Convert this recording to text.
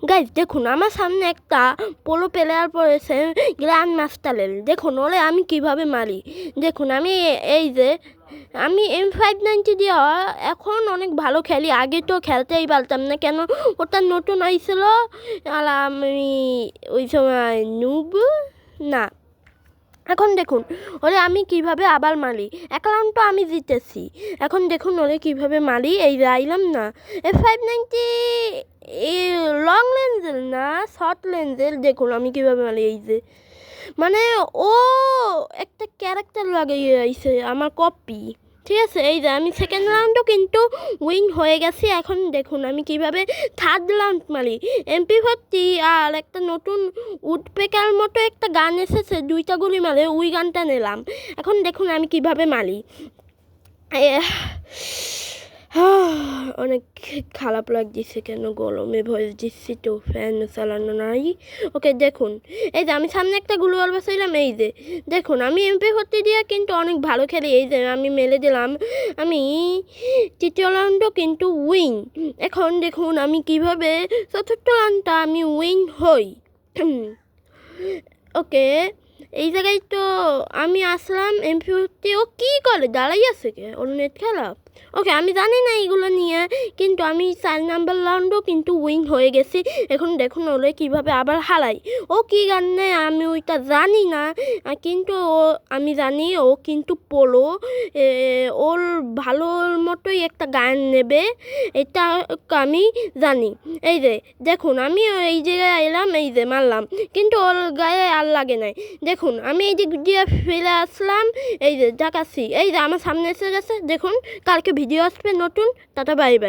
Guys দেখুন আমার সামনে একটা পোলো প্লেয়ার পড়েছে গ্র্যান্ড মাস্টার লেভেল। দেখুন ওরে আমি কিভাবে মারি। দেখুন আমি এই যে আমি M590 দিয়ে এখন অনেক ভালো খেলি। আগে তো খেলতেই পারতাম না, কেন ওটা নতুন হয়েছিল আর আমি ওই সময় নুব না। এখন দেখুন ওরে আমি কিভাবে আবার মারি। এক রাউন্ড তো আমি জিতেছি। এখন দেখুন ওরে কিভাবে মারি। এই যে আইলাম না, F590 লং লেন্সের না, শর্ট লেন্সের। দেখুন আমি কিভাবে মারি। এই যে মানে ও একটা ক্যারেক্টার লাগিয়ে আইছে আমার কপি, ঠিক আছে। এই যে আমি সেকেন্ড রাউন্ডও কিন্তু উইন হয়ে গেছি। এখন দেখুন আমি কিভাবে থার্ড রাউন্ড মারি। MP40 আর একটা নতুন উডপেকার মতো একটা গান এসেছে, দুইটা গুলি মারে, ওই গানটা নিলাম। এখন দেখুন আমি কিভাবে মারি। অনেক খারাপ লাগছে, কেন গরমে ভয়েস দিচ্ছি তো, ফ্যান চালানো নাই। ওকে দেখুন এই যে আমি সামনে একটা গ্লোয়াল বসাইলাম। এই যে দেখুন আমি MP40 দিয়ে কিন্তু অনেক ভালো খেলি। এই যে আমি মেলে দিলাম, আমি তৃতীয় রাউন্ডও কিন্তু উইন। এখন দেখুন আমি কিভাবে চতুর্থ রাউন্ডটা আমি উইন হই। ওকে এই জায়গায় তো আমি আসলাম। MP40 ও কী করে দাঁড়াই আছে, কে ওর নেট খারাপ। ওকে আমি জানি না এইগুলো নিয়ে, কিন্তু আমি 4 নাম্বার রাউন্ডও কিন্তু উইন হয়ে গেছি। এখন দেখুন ওরে কীভাবে আবার হারাই। ও কী গান নেয় আমি ওইটা জানি না, কিন্তু আমি জানি ও কিন্তু পোলো, ওর ভালোর মতোই একটা গান নেবে, এটা আমি জানি। এই যে দেখুন আমি এই জায়গায় এলাম, এই যে মারলাম, কিন্তু ওর গায়ে আর লাগে নাই। দেখুন আমি এই দিক দিয়ে ফিরে আসলাম, এই যে দেখাচ্ছি। এই যে আমার সামনে এসে গেছে। দেখুন কালকে ভিডিও আসবে নতুন। Tata bye bye.